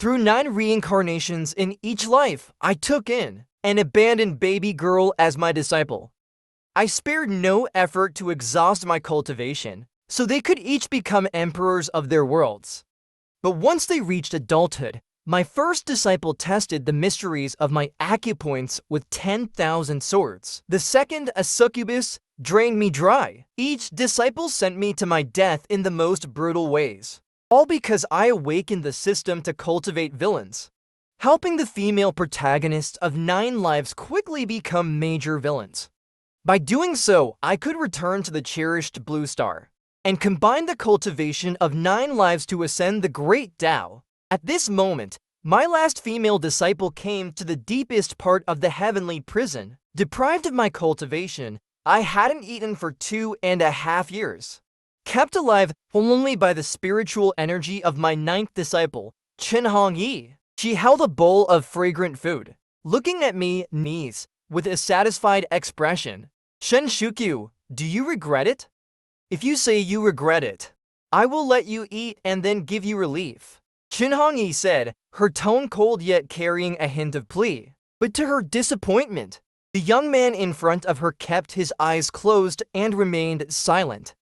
Through 9 reincarnations in each life, I took in an abandoned baby girl as my disciple. I spared no effort to exhaust my cultivation, so they could each become emperors of their worlds. But once they reached adulthood, my first disciple tested the mysteries of my acupoints with 10,000 swords. The second, a succubus, drained me dry. Each disciple sent me to my death in the most brutal ways. All because I awakened the system to cultivate villains, helping the female protagonists of 9 lives quickly become major villains. By doing so, I could return to the cherished blue star and combine the cultivation of 9 lives to ascend the great Tao. At this moment, my last female disciple came to the deepest part of the heavenly prison. Deprived of my cultivation, I hadn't eaten for 2.5 years. Kept alive only by the spiritual energy of my 9th disciple, Chen Hongyi. She held a bowl of fragrant food, looking at me knees with a satisfied expression. Shen Shukyu, do you regret it? If you say you regret it, I will let you eat and then give you relief. Chen Hongyi said, her tone cold yet carrying a hint of plea. But to her disappointment, the young man in front of her kept his eyes closed and remained silent.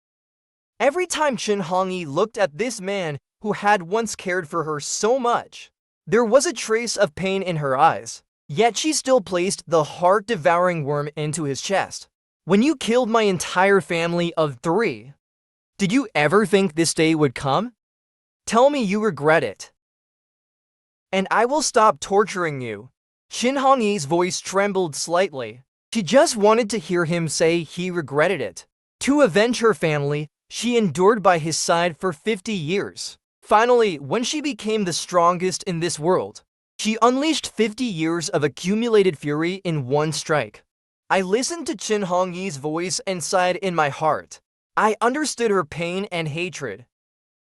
Every time Chen Hongyi looked at this man who had once cared for her so much, there was a trace of pain in her eyes. Yet she still placed the heart-devouring worm into his chest. When you killed my entire family of 3, did you ever think this day would come? Tell me you regret it, and I will stop torturing you. Chen Hongyi's voice trembled slightly. She just wanted to hear him say he regretted it. To avenge her family, she endured by his side for 50 years. Finally, when she became the strongest in this world, she unleashed 50 years of accumulated fury in one strike. I listened to Chen Hongyi's voice and sighed in my heart. I understood her pain and hatred,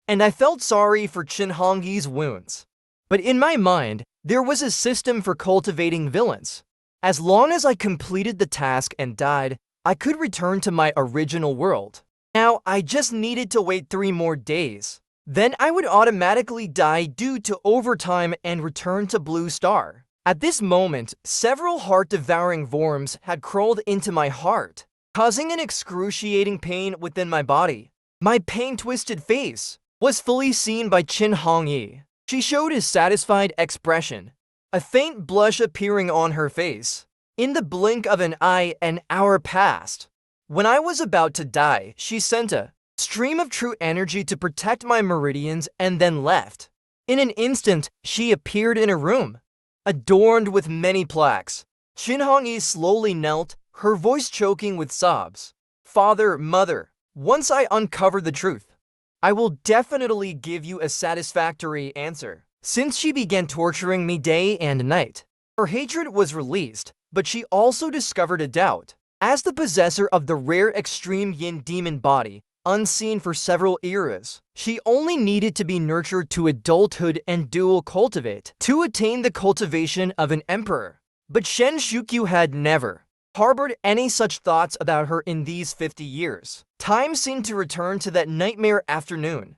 and I felt sorry for Chen Hongyi's wounds. But in my mind, there was a system for cultivating villains. As long as I completed the task and died, I could return to my original world. Now, I just needed to wait 3 more days. Then I would automatically die due to overtime and return to Blue Star. At this moment, several heart-devouring worms had crawled into my heart, causing an excruciating pain within my body. My pain-twisted face was fully seen by Chen Hongyi. She showed a satisfied expression, a faint blush appearing on her face. In the blink of an eye, an hour passed. When I was about to die, she sent a stream of true energy to protect my meridians and then left. In an instant, she appeared in a room, adorned with many plaques. Chen Hongyi slowly knelt, her voice choking with sobs. Father, mother, once I uncover the truth, I will definitely give you a satisfactory answer. Since she began torturing me day and night, her hatred was released, but she also discovered a doubt. As the possessor of the rare extreme yin demon body, unseen for several eras, she only needed to be nurtured to adulthood and dual cultivate to attain the cultivation of an emperor. But Shen Shukyu had never harbored any such thoughts about her in these 50 years. Time seemed to return to that nightmare afternoon.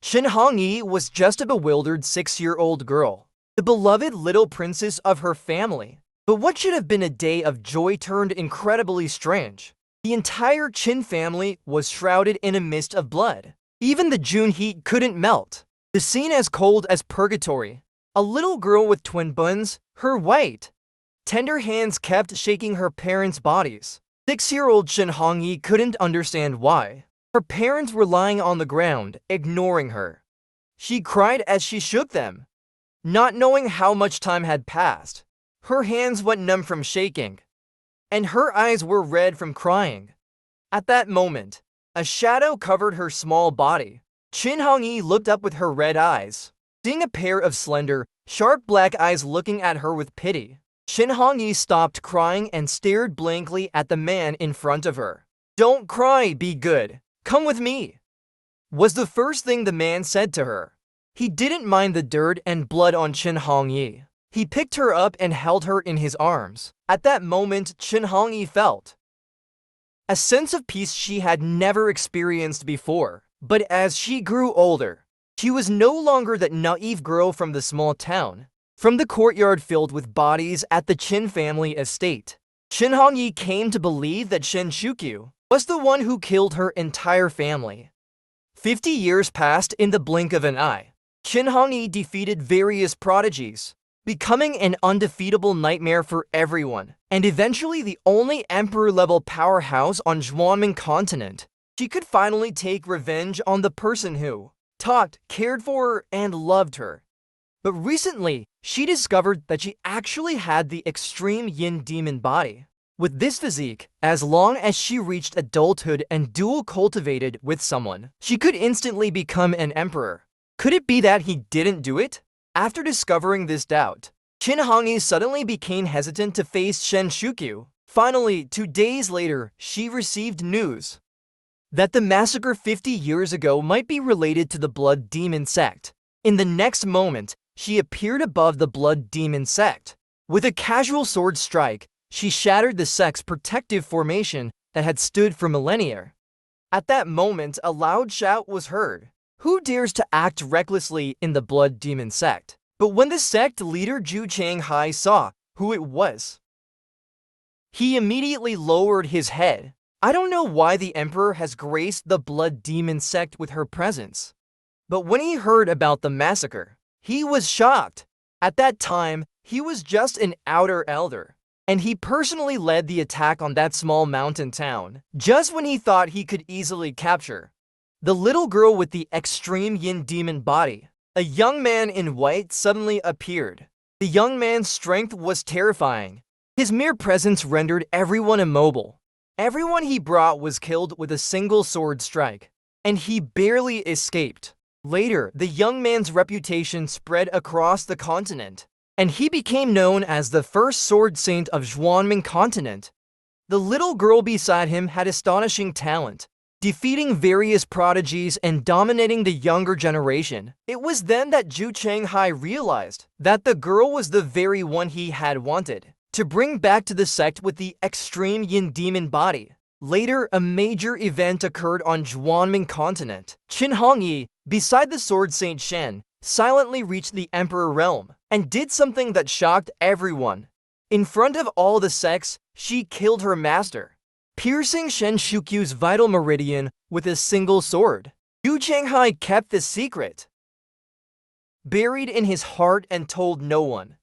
Chen Hongyi was just a bewildered 6-year-old girl, the beloved little princess of her family. But what should have been a day of joy turned incredibly strange. The entire Qin family was shrouded in a mist of blood. Even the June heat couldn't melt. The scene as cold as purgatory. A little girl with twin buns, her white, tender hands kept shaking her parents' bodies. 6-year-old Chen Hongyi couldn't understand why. Her parents were lying on the ground, ignoring her. She cried as she shook them, not knowing how much time had passed. Her hands went numb from shaking, and her eyes were red from crying. At that moment, a shadow covered her small body. Chen Hongyi looked up with her red eyes, seeing a pair of slender, sharp black eyes looking at her with pity. Chen Hongyi stopped crying and stared blankly at the man in front of her. "Don't cry, be good. Come with me," was the first thing the man said to her. He didn't mind the dirt and blood on Chen Hongyi. He picked her up and held her in his arms. At that moment, Chen Hongyi felt a sense of peace she had never experienced before. But as she grew older, She was no longer that naive girl from the small town. From the courtyard filled with bodies at the Qin family estate, Qin Hongyi came to believe that Shen Shukyu was the one who killed her entire family. 50 years passed in the blink of an eye. Qin Hongyi defeated various prodigies, becoming an undefeatable nightmare for everyone, and eventually the only emperor-level powerhouse on Zhuanming continent. She could finally take revenge on the person who taught, cared for her, and loved her. But recently, she discovered that she actually had the extreme yin demon body. With this physique, as long as she reached adulthood and dual cultivated with someone, she could instantly become an emperor. Could it be that he didn't do it? After discovering this doubt, Qin Hongyi suddenly became hesitant to face Shen Shukyu. Finally, 2 days later, she received news that the massacre 50 years ago might be related to the Blood Demon sect. In the next moment, she appeared above the Blood Demon sect. With a casual sword strike, she shattered the sect's protective formation that had stood for millennia. At that moment, a loud shout was heard. Who dares to act recklessly in the Blood Demon sect? But when the sect leader Zhu Changhai saw who it was, he immediately lowered his head. I don't know why the emperor has graced the Blood Demon sect with her presence, but when he heard about the massacre, he was shocked. At that time, he was just an outer elder, and he personally led the attack on that small mountain town, just when he thought he could easily capture the little girl with the extreme yin demon body. A young man in white suddenly appeared. The young man's strength was terrifying. His mere presence rendered everyone immobile. Everyone he brought was killed with a single sword strike, and he barely escaped. Later, the young man's reputation spread across the continent, and he became known as the first sword saint of Zhuanming continent. The little girl beside him had astonishing talent, defeating various prodigies and dominating the younger generation. It was then that Zhu Changhai realized that the girl was the very one he had wanted to bring back to the sect with the extreme yin demon body. Later, a major event occurred on Zhuanming continent. Qin Hongyi, beside the sword saint Shen, silently reached the emperor realm and did something that shocked everyone. In front of all the sects, she killed her master, piercing Shen Shukyu's vital meridian with a single sword. Zhu Changhai kept this secret buried in his heart and told no one.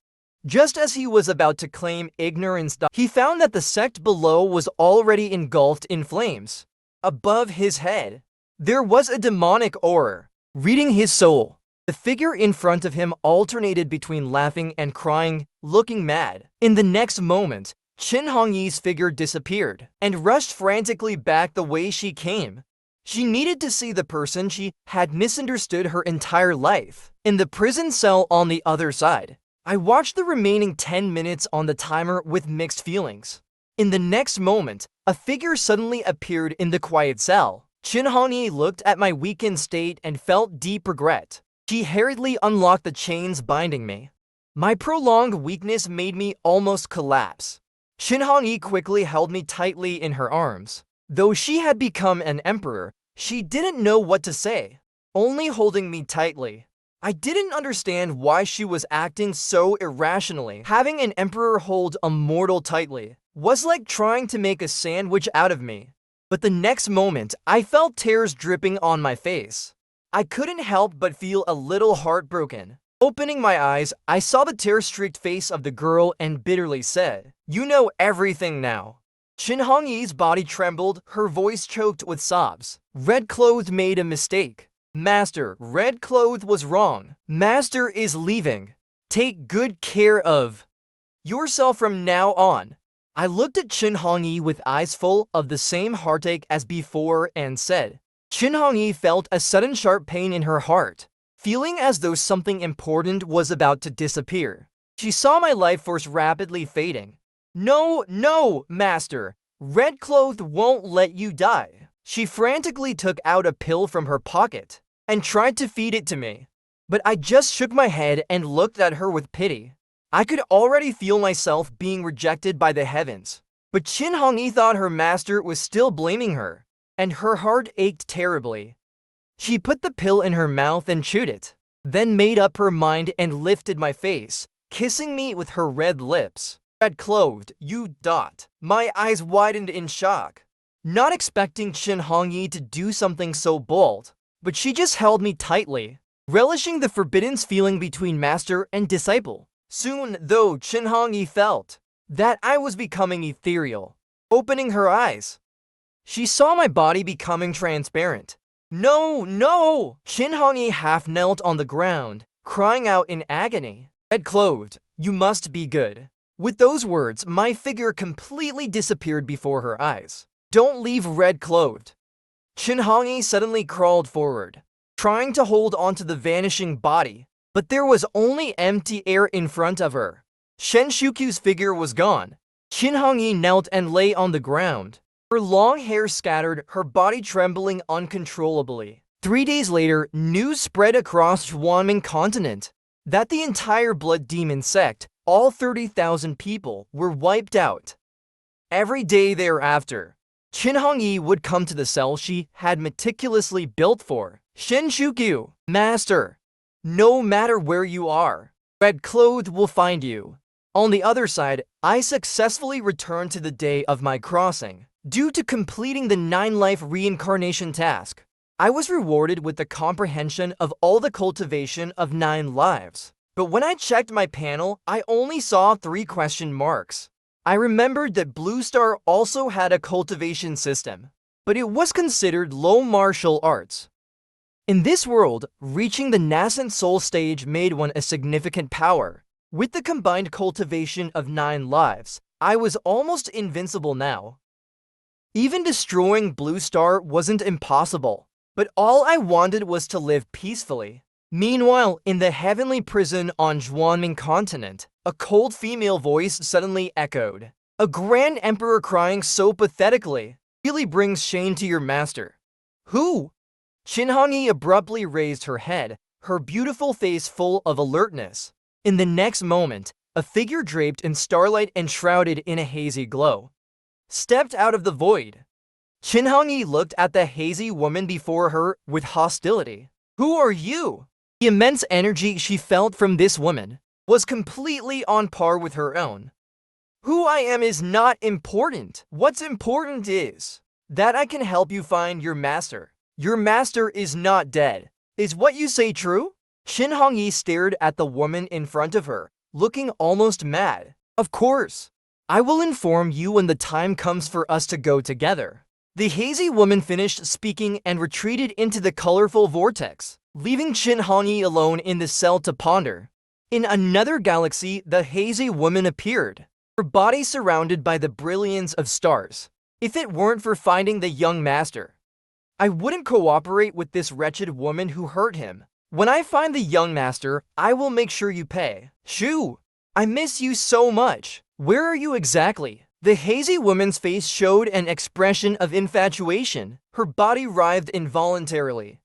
Just as he was about to claim ignorance, he found that the sect below was already engulfed in flames. Above his head, there was a demonic aura, reading his soul. The figure in front of him alternated between laughing and crying, looking mad. In the next moment, Qin Hongyi's figure disappeared and rushed frantically back the way she came. She needed to see the person she had misunderstood her entire life in the prison cell on the other side. I watched the remaining 10 minutes on the timer with mixed feelings. In the next moment, a figure suddenly appeared in the quiet cell. Qin Hongyi looked at my weakened state and felt deep regret. She hurriedly unlocked the chains binding me. My prolonged weakness made me almost collapse. Qin Hongyi quickly held me tightly in her arms. Though she had become an emperor, she didn't know what to say, only holding me tightly. I didn't understand why she was acting so irrationally. Having an emperor hold a mortal tightly was like trying to make a sandwich out of me. But the next moment, I felt tears dripping on my face. I couldn't help but feel a little heartbroken. Opening my eyes, I saw the tear-streaked face of the girl and bitterly said, "You know everything now." Qin Hongyi's body trembled, her voice choked with sobs. Red Cloth made a mistake. Master, Red Cloth was wrong. Master is leaving. Take good care of yourself from now on. I looked at Qin Hongyi with eyes full of the same heartache as before and said. Qin Hongyi felt a sudden sharp pain in her heart, feeling as though something important was about to disappear. She saw my life force rapidly fading. No, no, Master. Red Cloth won't let you die. She frantically took out a pill from her pocket and tried to feed it to me. But I just shook my head and looked at her with pity. I could already feel myself being rejected by the heavens. But Qin Hongyi thought her master was still blaming her, and her heart ached terribly. She put the pill in her mouth and chewed it, then made up her mind and lifted my face, kissing me with her red lips. Red-clothed, you dot. My eyes widened in shock, not expecting Shin Hongyi to do something so bold, but she just held me tightly, relishing the forbidden feeling between master and disciple. Soon, though, Shin Hongyi felt that I was becoming ethereal. Opening her eyes, she saw my body becoming transparent. No, no! Shin Hongyi half knelt on the ground, crying out in agony. Red-clothed, you must be good. With those words, my figure completely disappeared before her eyes. Don't leave red-clothed. Shin Hongyi suddenly crawled forward, trying to hold onto the vanishing body, but there was only empty air in front of her. Shen Shukyu's figure was gone. Shin Hongyi knelt and lay on the ground, her long hair scattered, her body trembling uncontrollably. 3 days later, news spread across reviewanime continent that the entire blood demon sect, all 30,000 people, were wiped out. Every day thereafter, Shin Hongyi would come to the cell she had meticulously built for Shin Shukyu. Master, no matter where you are, red-clothed will find you. On the other side, I successfully returned to the day of my crossing. Due to completing the 9-life reincarnation task, I was rewarded with the comprehension of all the cultivation of 9 lives. But when I checked my panel, I only saw 3 question marks. I remembered that Blue Star also had a cultivation system, but it was considered low martial arts. In this world, reaching the nascent soul stage made one a significant power. With the combined cultivation of 9 lives, I was almost invincible now. Even destroying Blue Star wasn't impossible, but all I wanted was to live peacefully. Meanwhile, in the heavenly prison on reviewanime continent, a cold female voice suddenly echoed. A grand emperor crying so pathetically really brings shame to your master. Who? Shin Hongyi abruptly raised her head, her beautiful face full of alertness. In the next moment, a figure draped in starlight and shrouded in a hazy glow stepped out of the void. Shin Hongyi looked at the hazy woman before her with hostility. Who are you? The immense energy she felt from this woman was completely on par with her own. Who I am is not important. What's important is that I can help you find your master. Your master is not dead. Is what you say true? Shin Hongyi stared at the woman in front of her, looking almost mad. Of course. I will inform you when the time comes for us to go together. The hazy woman finished speaking and retreated into the colorful vortex, leaving Shin Hongyi alone in the cell to ponder. In another galaxy, the hazy woman appeared, her body surrounded by the brilliance of stars. If it weren't for finding the young master, I wouldn't cooperate with this wretched woman who hurt him. When I find the young master, I will make sure you pay. Shoo! I miss you so much. Where are you exactly? The hazy woman's face showed an expression of infatuation. Her body writhed involuntarily.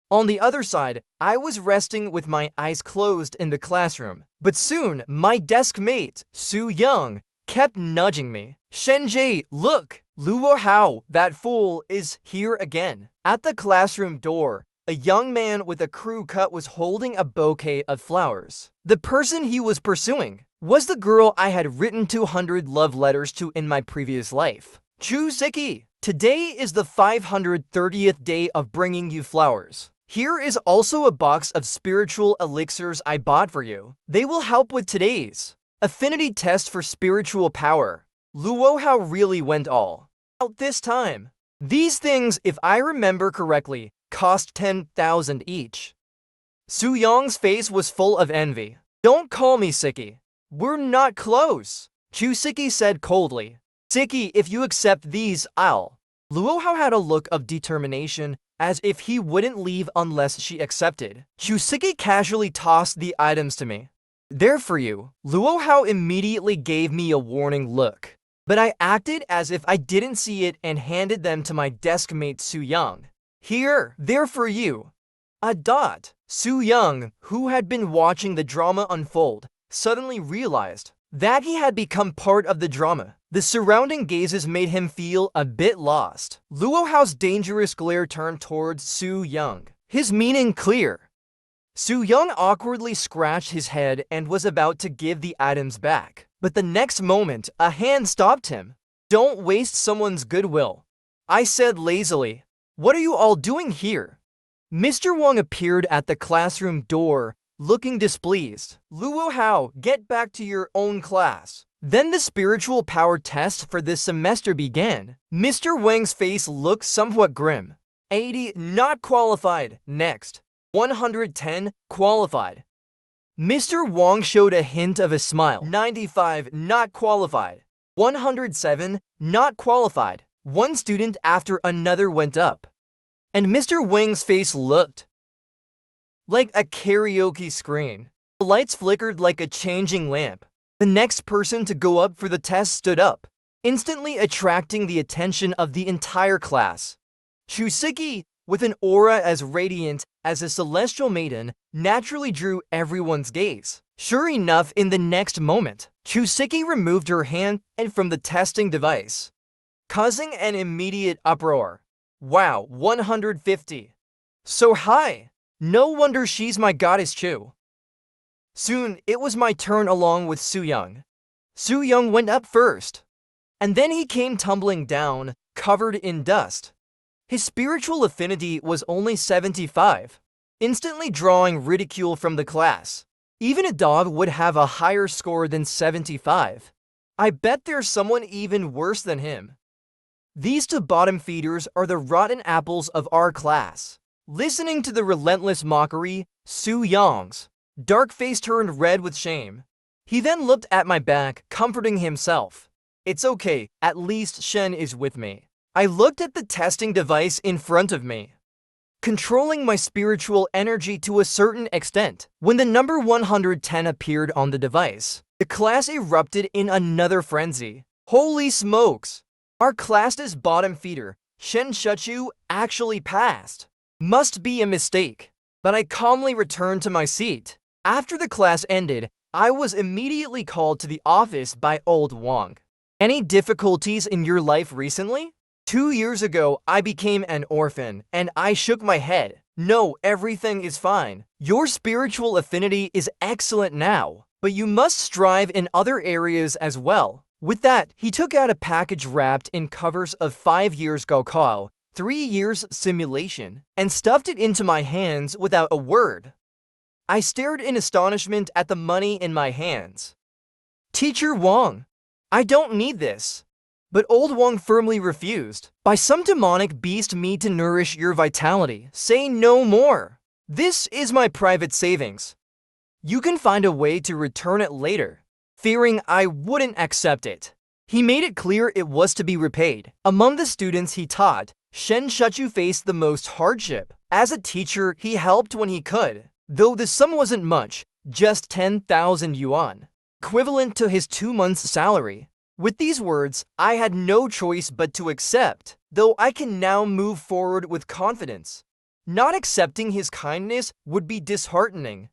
On the other side, I was resting with my eyes closed in the classroom. But soon, my desk mate, Su Young, kept nudging me. Shenjie, look! Luo Hao, that fool, is here again. At the classroom door, a young man with a crew cut was holding a bouquet of flowers. The person he was pursuing was the girl I had written 200 love letters to in my previous life. Chu Siki, today is the 530th day of bringing you flowers. Here is also a box of spiritual elixirs I bought for you. They will help with today's affinity test for spiritual power. Luo Hao really went all out this time. These things, if I remember correctly, cost 10,000 each. Su Yong's face was full of envy. Don't call me Siki. We're not close, Chu Siki said coldly. Siki, if you accept these, I'll. Luo Hao had a look of determination, as if he wouldn't leave unless she accepted. Chu Siki casually tossed the items to me. They're for you. Luo Hao immediately gave me a warning look, but I acted as if I didn't see it and handed them to my desk mate Su Yang. Here, they're for you. A dot. Su Yang, who had been watching the drama unfold, suddenly realized that he had become part of the drama. The surrounding gazes made him feel a bit lost. Luo Hao's dangerous glare turned towards Su Young, his meaning clear. Su Young awkwardly scratched his head and was about to give the items back. But the next moment, a hand stopped him. "Don't waste someone's goodwill," I said lazily. "What are you all doing here?" Mr. Wang appeared at the classroom door, looking displeased. "Luo Hao, get back to your own class." Then the spiritual power test for this semester began. Mr. Wang's face looked somewhat grim. 80 not qualified. Next. 110 qualified. Mr. Wang showed a hint of a smile. 95 not qualified. 107 not qualified. One student after another went up. And Mr. Wang's face looked like a karaoke screen. The lights flickered like a changing lamp. The next person to go up for the test stood up, instantly attracting the attention of the entire class. Chuseki, with an aura as radiant as a celestial maiden, naturally drew everyone's gaze. Sure enough, in the next moment, Chuseki removed her hand from the testing device, causing an immediate uproar. Wow, 150. So high! No wonder she's my goddess Chu. Soon, it was my turn along with Su Young. Su Young went up first, and then he came tumbling down, covered in dust. His spiritual affinity was only 75, instantly drawing ridicule from the class. Even a dog would have a higher score than 75. I bet there's someone even worse than him. These two bottom feeders are the rotten apples of our class. Listening to the relentless mockery, Su Young's dark face turned red with shame. He then looked at my back, comforting himself. "It's okay, at least Shen is with me." I looked at the testing device in front of me, controlling my spiritual energy to a certain extent. When the number 110 appeared on the device, the class erupted in another frenzy. Holy smokes! Our class's bottom feeder, Shen Shuchu, actually passed. Must be a mistake. But I calmly returned to my seat. After the class ended, I was immediately called to the office by old Wang. "Any difficulties in your life recently?" 2 years ago, I became an orphan, and I shook my head. "No, everything is fine. Your spiritual affinity is excellent now, but you must strive in other areas as well." With that, he took out a package wrapped in covers of 5 years Gaokao, 3 years simulation, and stuffed it into my hands without a word. I stared in astonishment at the money in my hands. "Teacher Wang, I don't need this." But old Wang firmly refused. "By some demonic beast meat to nourish your vitality, say no more. This is my private savings. You can find a way to return it later." Fearing I wouldn't accept it, he made it clear it was to be repaid. Among the students he taught, Shen Shuchu faced the most hardship. As a teacher, he helped when he could, though the sum wasn't much, just 10,000 yuan, equivalent to his 2 months' salary. With these words, I had no choice but to accept, though I can now move forward with confidence. Not accepting his kindness would be disheartening.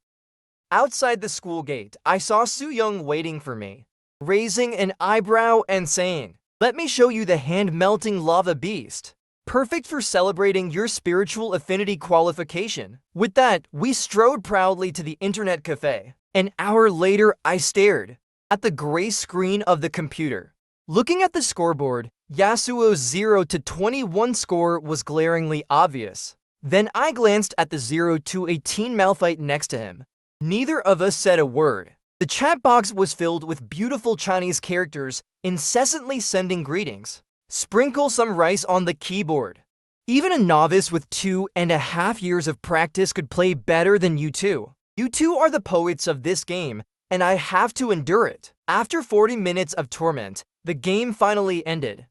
Outside the school gate, I saw Su Young waiting for me, raising an eyebrow and saying, "Let me show you the hand-melting lava beast. Perfect for celebrating your spiritual affinity qualification." With that, we strode proudly to the internet cafe. An hour later, I stared at the gray screen of the computer. Looking at the scoreboard, Yasuo's 0 to 21 score was glaringly obvious. Then I glanced at the 0 to 18 Malphite next to him. Neither of us said a word. The chat box was filled with beautiful Chinese characters incessantly sending greetings. Sprinkle some rice on the keyboard. Even a novice with 2.5 years of practice could play better than you two. You two are the poets of this game, and I have to endure it. After 40 minutes of torment, the game finally ended.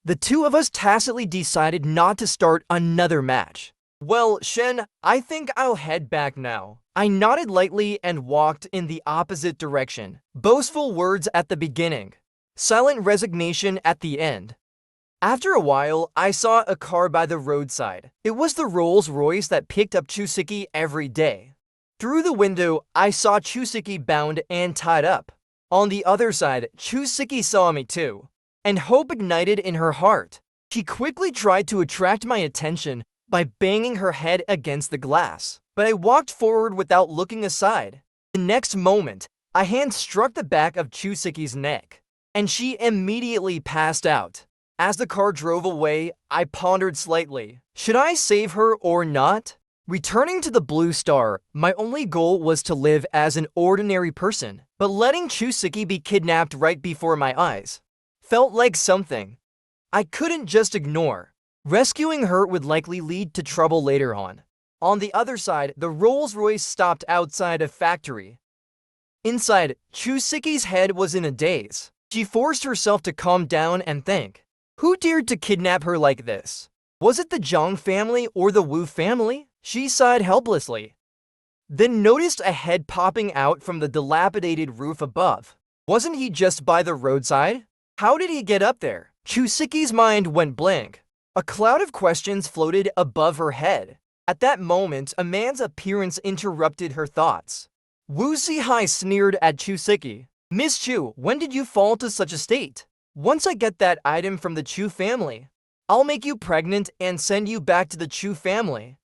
The two of us tacitly decided not to start another match. "Well, Shen, I think I'll head back now." I nodded lightly and walked in the opposite direction. Boastful words at the beginning, silent resignation at the end. After a while, I saw a car by the roadside. It was the Rolls-Royce that picked up Chuseki every day. Through the window, I saw Chuseki bound and tied up. On the other side, Chuseki saw me too, and hope ignited in her heart. She quickly tried to attract my attention by banging her head against the glass, but I walked forward without looking aside. The next moment, a hand struck the back of Chuseki's neck, and she immediately passed out. As the car drove away, I pondered slightly. Should I save her or not? Returning to the Blue Star, my only goal was to live as an ordinary person, but letting Chuseki be kidnapped right before my eyes felt like something I couldn't just ignore. Rescuing her would likely lead to trouble later on. On the other side, the Rolls-Royce stopped outside a factory. Inside, Chuseki's head was in a daze. She forced herself to calm down and think. Who dared to kidnap her like this? Was it the Zhang family or the Wu family? She sighed helplessly, then noticed a head popping out from the dilapidated roof above. Wasn't he just by the roadside? How did he get up there? Chuseki's mind went blank. A cloud of questions floated above her head. At that moment, a man's appearance interrupted her thoughts. Wu Zihai sneered at Chuseki. Miss Chu, when did you fall to such a state? Once I get that item from the Chu family, I'll make you pregnant and send you back to the Chu family.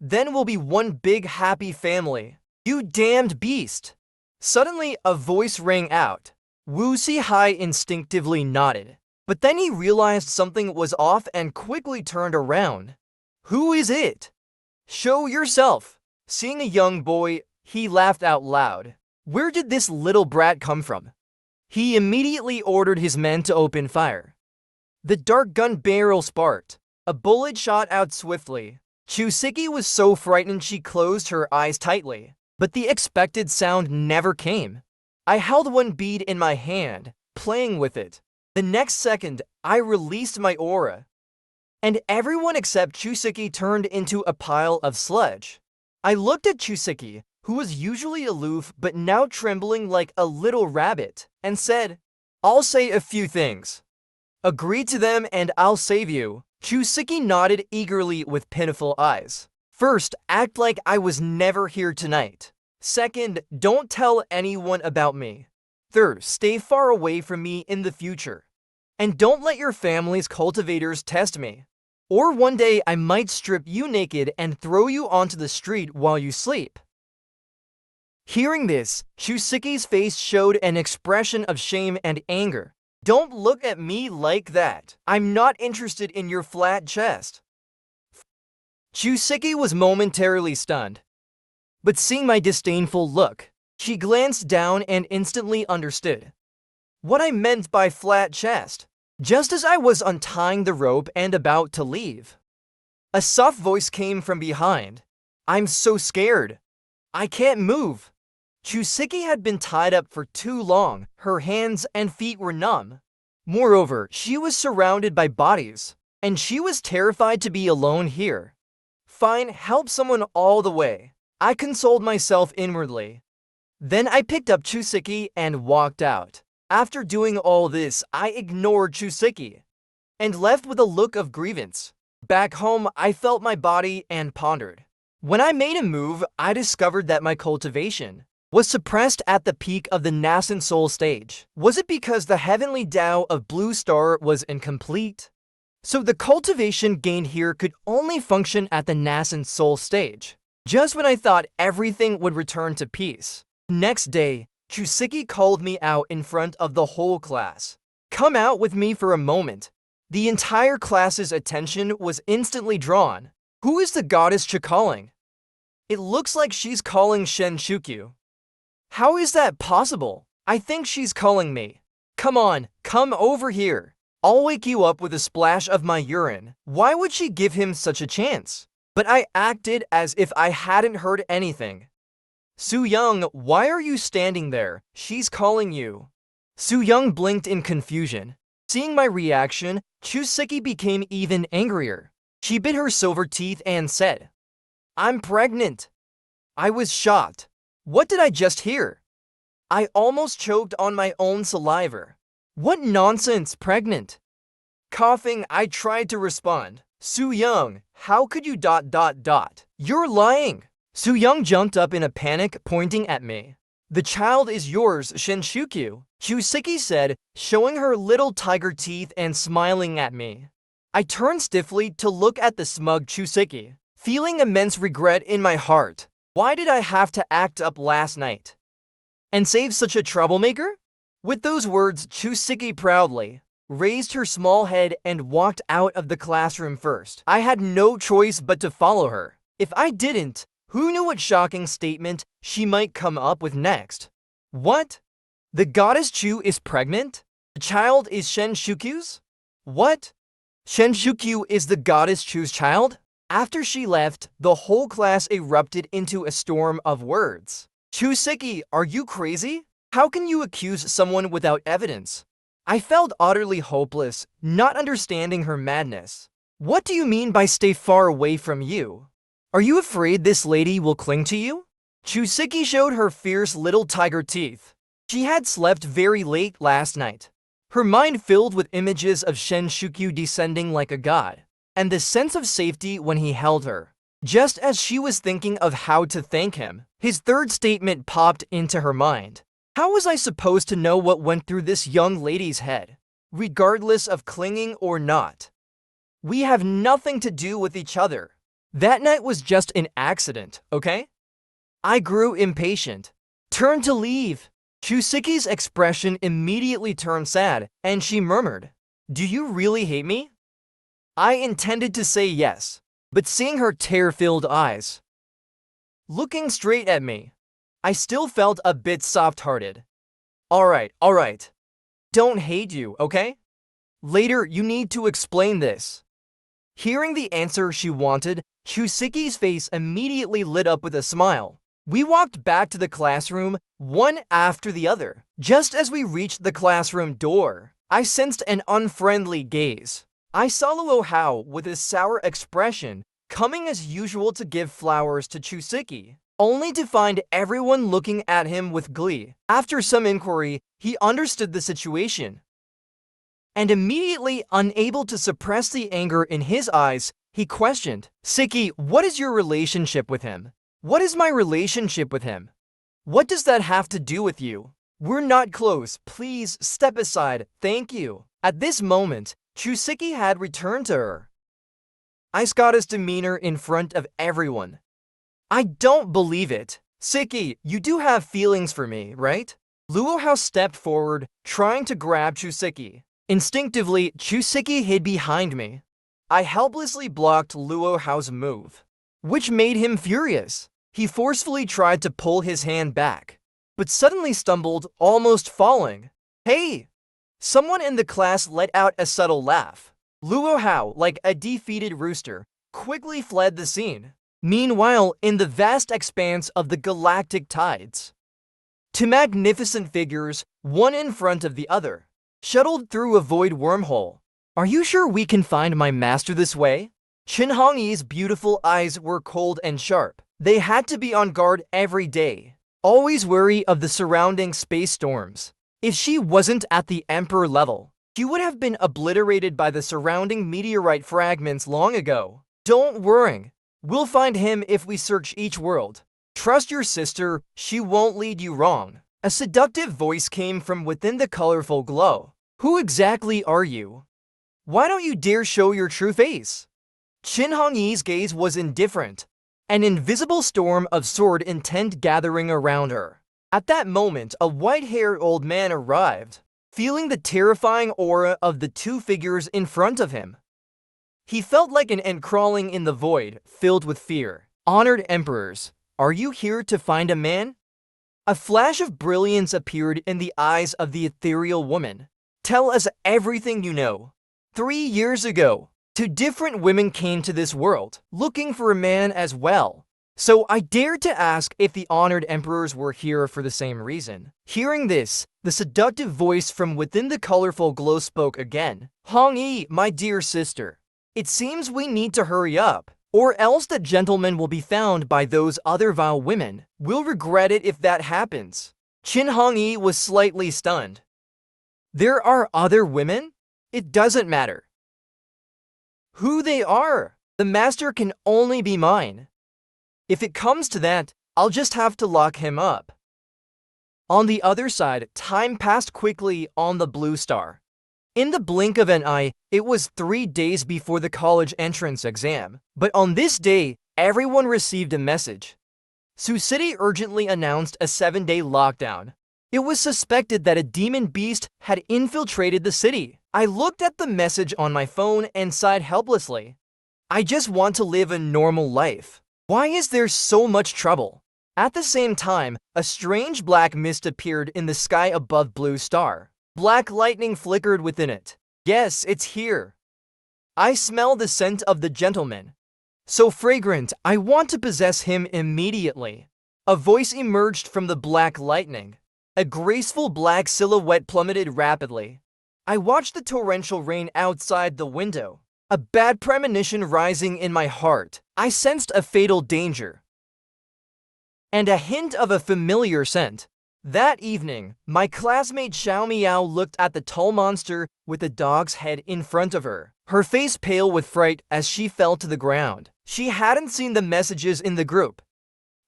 Then we'll be one big happy family. You damned beast! Suddenly, a voice rang out. Wu Zihai instinctively nodded, but then he realized something was off and quickly turned around. Who is it? Show yourself! Seeing a young boy, he laughed out loud. Where did this little brat come from? He immediately ordered his men to open fire. The dart gun barrel sparked. A bullet shot out swiftly. Chuseki was so frightened she closed her eyes tightly, but the expected sound never came. I held one bead in my hand, playing with it. The next second, I released my aura, and everyone except Chuseki turned into a pile of sludge. I looked at Chuseki, who was usually aloof but now trembling like a little rabbit, and said, I'll say a few things. Agree to them and I'll save you. Chuseki nodded eagerly with pitiful eyes. First, act like I was never here tonight. Second, don't tell anyone about me. Third, stay far away from me in the future. And don't let your family's cultivators test me. Or one day I might strip you naked and throw you onto the street while you sleep. Hearing this, Chuseki's face showed an expression of shame and anger. Don't look at me like that. I'm not interested in your flat chest. Chuseki was momentarily stunned, but seeing my disdainful look, she glanced down and instantly understood what I meant by flat chest. Just as I was untying the rope and about to leave, a soft voice came from behind. I'm so scared. I can't move. Chuseki had been tied up for too long. Her hands and feet were numb. Moreover, she was surrounded by bodies, and she was terrified to be alone here. Fine, help someone all the way. I consoled myself inwardly. Then I picked up Chuseki and walked out. After doing all this, I ignored Chuseki and left with a look of grievance. Back home, I felt my body and pondered. When I made a move, I discovered that my cultivation was suppressed at the peak of the nascent soul stage. Was it because the heavenly Tao of Blue Star was incomplete? So the cultivation gained here could only function at the nascent soul stage. Just when I thought everything would return to peace. Next day, Chuseki called me out in front of the whole class. Come out with me for a moment. The entire class's attention was instantly drawn. Who is the goddess calling? It looks like she's calling Shen Shukyu. How is that possible? I think she's calling me. Come on, come over here. I'll wake you up with a splash of my urine. Why would she give him such a chance? But I acted as if I hadn't heard anything. Su Young, why are you standing there? She's calling you. Su Young blinked in confusion. Seeing my reaction, Chuseki became even angrier. She bit her silver teeth and said, I'm pregnant. I was shocked. What did I just hear? I almost choked on my own saliva. What nonsense, pregnant? Coughing, I tried to respond. Su Young, how could you ... You're lying. Su Young jumped up in a panic, pointing at me. The child is yours, Shinshuku, Chuseki said, showing her little tiger teeth and smiling at me. I turned stiffly to look at the smug Chuseki, feeling immense regret in my heart. Why did I have to act up last night? And save such a troublemaker? With those words, Chuseki proudly raised her small head and walked out of the classroom first. I had no choice but to follow her. If I didn't, who knew what shocking statement she might come up with next? What? The goddess Chu is pregnant? The child is Shinshuku's? What? Shinshuku is the goddess Chu's child? After she left, the whole class erupted into a storm of words. Chuseki, are you crazy? How can you accuse someone without evidence? I felt utterly hopeless, not understanding her madness. What do you mean by stay far away from you? Are you afraid this lady will cling to you? Chuseki showed her fierce little tiger teeth. She had slept very late last night. Her mind filled with images of Shinshuku descending like a god, and the sense of safety when he held her. Just as she was thinking of how to thank him, his third statement popped into her mind. How was I supposed to know what went through this young lady's head, regardless of clinging or not? We have nothing to do with each other. That night was just an accident, okay? I grew impatient. Turned to leave. Chuseki's expression immediately turned sad, and she murmured, "Do you really hate me?" I intended to say yes, but seeing her tear-filled eyes looking straight at me, I still felt a bit soft-hearted. All right. Don't hate you, okay? Later, you need to explain this. Hearing the answer she wanted, Chuseki's face immediately lit up with a smile. We walked back to the classroom, one after the other. Just as we reached the classroom door, I sensed an unfriendly gaze. I saw Luo Hao with his sour expression coming as usual to give flowers to Chuseki, only to find everyone looking at him with glee. After some inquiry, he understood the situation, and immediately unable to suppress the anger in his eyes, he questioned, "Seki, what is your relationship with him?" "What is my relationship with him? What does that have to do with you? We're not close. Please step aside. Thank you." At this moment, Chuseki had returned to her ice goddess demeanor in front of everyone. I don't believe it. Seki, you do have feelings for me, right? Luo Hao stepped forward, trying to grab Chuseki. Instinctively, Chuseki hid behind me. I helplessly blocked Luo Hao's move, which made him furious. He forcefully tried to pull his hand back, but suddenly stumbled, almost falling. "Hey!" Someone in the class let out a subtle laugh. Luo Hao, like a defeated rooster, quickly fled the scene. Meanwhile, in the vast expanse of the galactic tides, two magnificent figures, one in front of the other, shuttled through a void wormhole. "Are you sure we can find my master this way?" Qin Hongyi's beautiful eyes were cold and sharp. They had to be on guard every day, always wary of the surrounding space storms. If she wasn't at the Emperor level, she would have been obliterated by the surrounding meteorite fragments long ago. "Don't worry, we'll find him if we search each world. Trust your sister, she won't lead you wrong." A seductive voice came from within the colorful glow. "Who exactly are you? Why don't you dare show your true face?" Qin Hongyi's gaze was indifferent, an invisible storm of sword intent gathering around her. At that moment, a white-haired old man arrived, feeling the terrifying aura of the two figures in front of him. He felt like an ant crawling in the void, filled with fear. "Honored emperors, are you here to find a man?" A flash of brilliance appeared in the eyes of the ethereal woman. "Tell us everything you know." 3 years ago, 2 different women came to this world, looking for a man as well. So I dared to ask if the honored emperors were here for the same reason. Hearing this, the seductive voice from within the colorful glow spoke again. "Hongyi, my dear sister, it seems we need to hurry up, or else the gentleman will be found by those other vile women. We'll regret it if that happens." Qin Hongyi was slightly stunned. "There are other women? It doesn't matter who they are. The master can only be mine. If it comes to that, I'll just have to lock him up." On the other side, time passed quickly on the blue star. In the blink of an eye, it was 3 days before the college entrance exam. But on this day, everyone received a message. Sioux City urgently announced a 7-day lockdown. It was suspected that a demon beast had infiltrated the city. I looked at the message on my phone and sighed helplessly. I just want to live a normal life. Why is there so much trouble? At the same time, a strange black mist appeared in the sky above Blue Star. Black lightning flickered within it. Yes, it's here. I smell the scent of the gentleman. So fragrant, I want to possess him immediately. A voice emerged from the black lightning. A graceful black silhouette plummeted rapidly. I watched the torrential rain outside the window. A bad premonition rising in my heart. I sensed a fatal danger. And a hint of a familiar scent. That evening, my classmate Xiao Miao looked at the tall monster with the dog's head in front of her, her face pale with fright as she fell to the ground. She hadn't seen the messages in the group,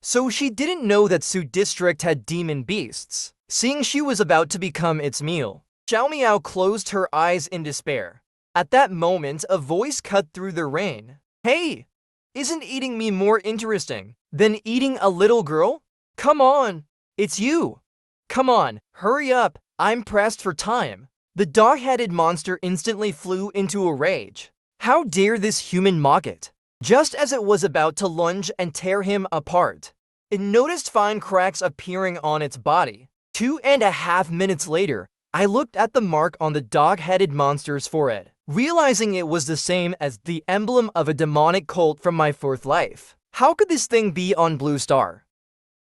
so she didn't know that Sioux District had demon beasts, seeing she was about to become its meal. Xiao Miao closed her eyes in despair. At that moment, a voice cut through the rain. Hey, isn't eating me more interesting than eating a little girl? Come on, it's you. Come on, hurry up, I'm pressed for time. The dog-headed monster instantly flew into a rage. How dare this human mock it? Just as it was about to lunge and tear him apart, it noticed fine cracks appearing on its body. 2.5 minutes later, I looked at the mark on the dog-headed monster's forehead, realizing it was the same as the emblem of a demonic cult from my fourth life. How could this thing be on Blue Star?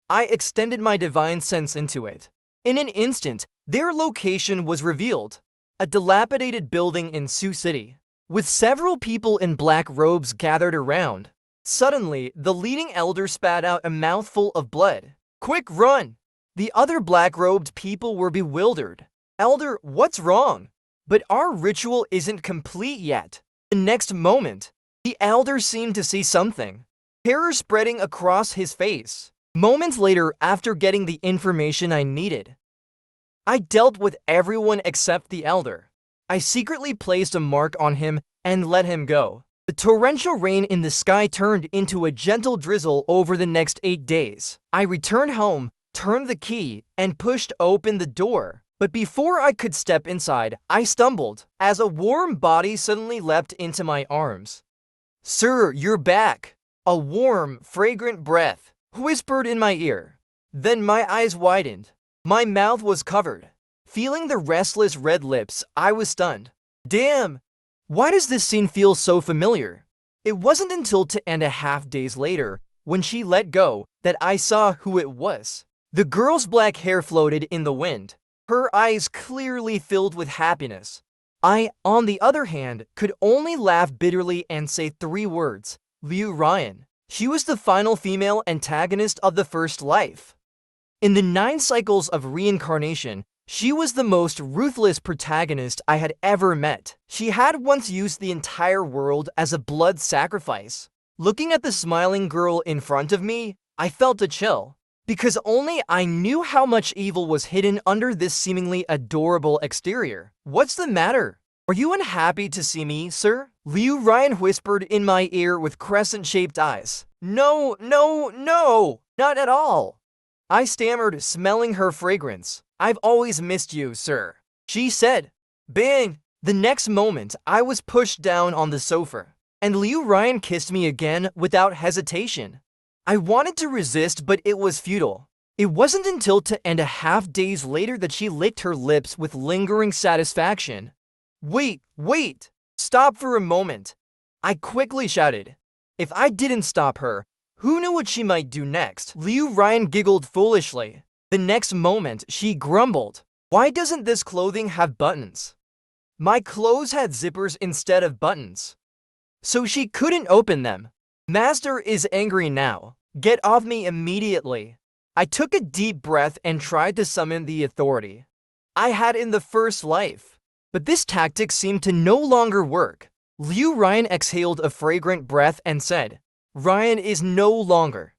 I extended my divine sense into it. In an instant, their location was revealed. A dilapidated building in Sioux City, with several people in black robes gathered around. Suddenly, the leading elder spat out a mouthful of blood. Quick, run! The other black-robed people were bewildered. Elder, what's wrong? But our ritual isn't complete yet. The next moment, the elder seemed to see something. Terror spreading across his face. Moments later, after getting the information I needed, I dealt with everyone except the elder. I secretly placed a mark on him and let him go. The torrential rain in the sky turned into a gentle drizzle over the next 8 days. I returned home, turned the key, and pushed open the door. But before I could step inside, I stumbled, as a warm body suddenly leapt into my arms. Sir, you're back. A warm, fragrant breath whispered in my ear. Then my eyes widened. My mouth was covered. Feeling the restless red lips, I was stunned. Damn! Why does this scene feel so familiar? It wasn't until 2.5 days later, when she let go, that I saw who it was. The girl's black hair floated in the wind, her eyes clearly filled with happiness. I, on the other hand, could only laugh bitterly and say 3 words, Liu Ryan. She was the final female antagonist of the first life. In the 9 cycles of reincarnation, she was the most ruthless protagonist I had ever met. She had once used the entire world as a blood sacrifice. Looking at the smiling girl in front of me, I felt a chill, because only I knew how much evil was hidden under this seemingly adorable exterior. What's the matter? Are you unhappy to see me, sir? Liu Ryan whispered in my ear with crescent-shaped eyes. No, no, no, not at all. I stammered, smelling her fragrance. I've always missed you, sir, she said. Bang! The next moment, I was pushed down on the sofa, and Liu Ryan kissed me again without hesitation. I wanted to resist, but it was futile. It wasn't until 2.5 days later that she licked her lips with lingering satisfaction. Wait! Stop for a moment, I quickly shouted. If I didn't stop her, who knew what she might do next? Liu Ryan giggled foolishly. The next moment, she grumbled. Why doesn't this clothing have buttons? My clothes had zippers instead of buttons, so she couldn't open them. Master is angry now. Get off me immediately. I took a deep breath and tried to summon the authority I had in the first life. But this tactic seemed to no longer work. Liu Ryan exhaled a fragrant breath and said, Ryan is no longer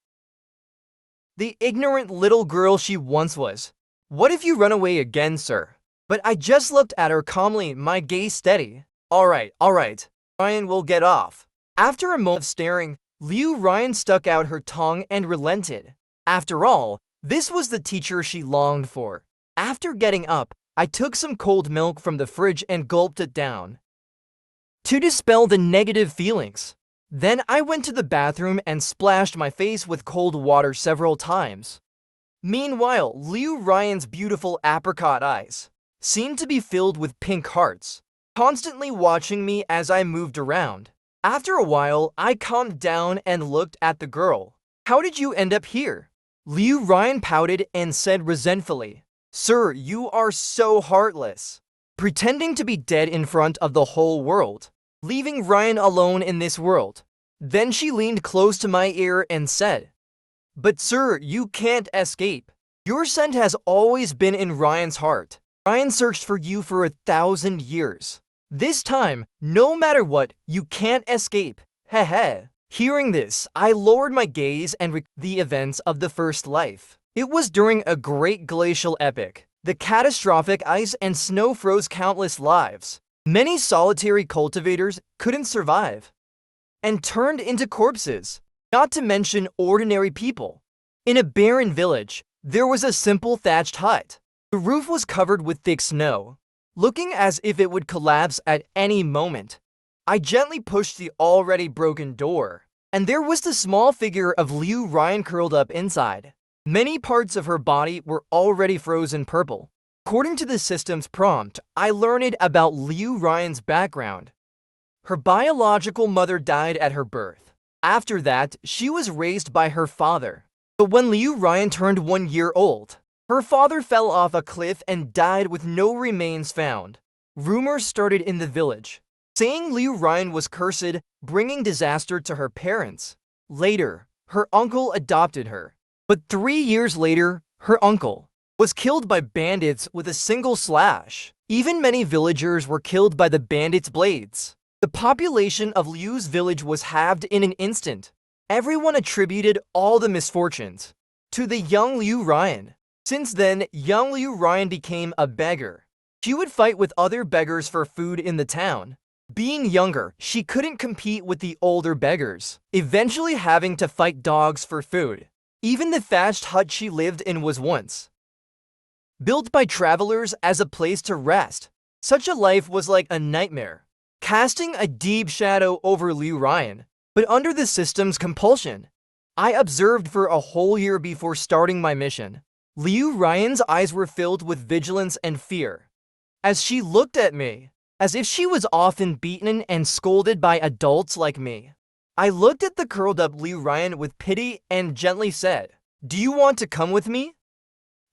the ignorant little girl she once was. What if you run away again, sir? But I just looked at her calmly, my gaze steady. Alright. Ryan will get off. After a moment of staring, Liu Ryan stuck out her tongue and relented. After all, this was the teacher she longed for. After getting up, I took some cold milk from the fridge and gulped it down to dispel the negative feelings. Then I went to the bathroom and splashed my face with cold water several times. Meanwhile, Liu Ryan's beautiful apricot eyes seemed to be filled with pink hearts, constantly watching me as I moved around. After a while, I calmed down and looked at the girl. How did you end up here? Liu Ryan pouted and said resentfully, Sir, you are so heartless. Pretending to be dead in front of the whole world, leaving Ryan alone in this world. Then she leaned close to my ear and said, But sir, you can't escape. Your scent has always been in Ryan's heart. Ryan searched for you for 1,000 years. This time, no matter what, you can't escape. Heh. Hearing this, I lowered my gaze and recalled the events of the first life. It was during a great glacial epoch. The catastrophic ice and snow froze countless lives. Many solitary cultivators couldn't survive and turned into corpses, not to mention ordinary people. In a barren village, there was a simple thatched hut. The roof was covered with thick snow, looking as if it would collapse at any moment. I gently pushed the already broken door, and there was the small figure of Liu Ryan curled up inside. Many parts of her body were already frozen purple. According to the system's prompt, I learned about Liu Ryan's background. Her biological mother died at her birth. After that, she was raised by her father. But when Liu Ryan turned 1 year old, her father fell off a cliff and died with no remains found. Rumors started in the village, saying Liu Ryan was cursed, bringing disaster to her parents. Later, her uncle adopted her. But 3 years later, her uncle was killed by bandits with a single slash. Even many villagers were killed by the bandits' blades. The population of Liu's village was halved in an instant. Everyone attributed all the misfortunes to the young Liu Ryan. Since then, young Liu Ryan became a beggar. She would fight with other beggars for food in the town. Being younger, she couldn't compete with the older beggars, eventually having to fight dogs for food. Even the thatched hut she lived in was once built by travelers as a place to rest. Such a life was like a nightmare, casting a deep shadow over Liu Ryan. But under the system's compulsion, I observed for a whole year before starting my mission. Liu Ryan's eyes were filled with vigilance and fear as she looked at me, as if she was often beaten and scolded by adults like me. I looked at the curled up Liu Ryan with pity and gently said, Do you want to come with me?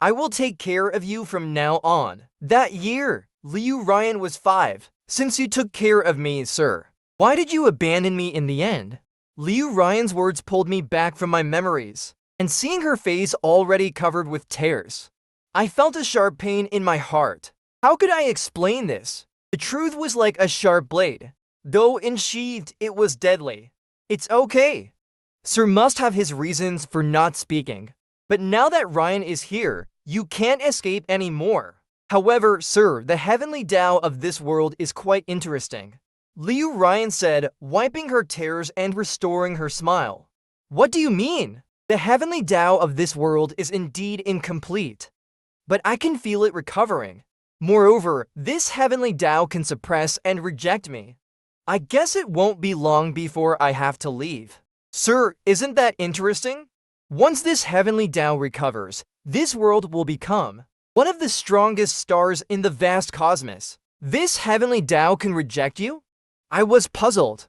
I will take care of you from now on. That year, Liu Ryan was 5. Since you took care of me, sir, why did you abandon me in the end? Liu Ryan's words pulled me back from my memories, and seeing her face already covered with tears, I felt a sharp pain in my heart. How could I explain this? The truth was like a sharp blade. Though unsheathed, it was deadly. It's okay. Sir must have his reasons for not speaking. But now that Ryan is here, you can't escape anymore. However, sir, the heavenly Tao of this world is quite interesting. Liu Ryan said, wiping her tears and restoring her smile. What do you mean? The heavenly Tao of this world is indeed incomplete, but I can feel it recovering. Moreover, this heavenly Tao can suppress and reject me. I guess it won't be long before I have to leave. Sir, isn't that interesting? Once this heavenly Tao recovers, this world will become one of the strongest stars in the vast cosmos. This heavenly Tao can reject you? I was puzzled.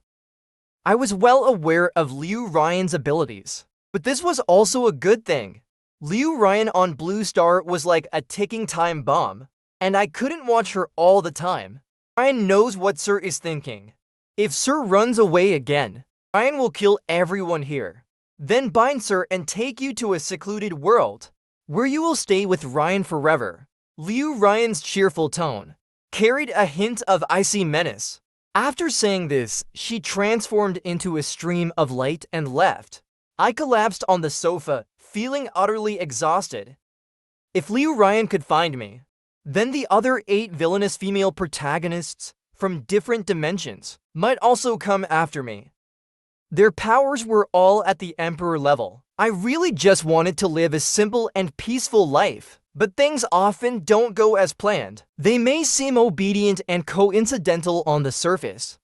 I was well aware of Liu Ryan's abilities, but this was also a good thing. Liu Ryan on Blue Star was like a ticking time bomb, and I couldn't watch her all the time. Ryan knows what Sir is thinking. If Sir runs away again, Ryan will kill everyone here, then bind Sir and take you to a secluded world, where you will stay with Ryan forever. Liu Ryan's cheerful tone carried a hint of icy menace. After saying this, she transformed into a stream of light and left. I collapsed on the sofa, feeling utterly exhausted. If Liu Ryan could find me, then the other 8 villainous female protagonists from different dimensions might also come after me. Their powers were all at the Emperor level. I really just wanted to live a simple and peaceful life, but things often don't go as planned. They may seem obedient and coincidental on the surface,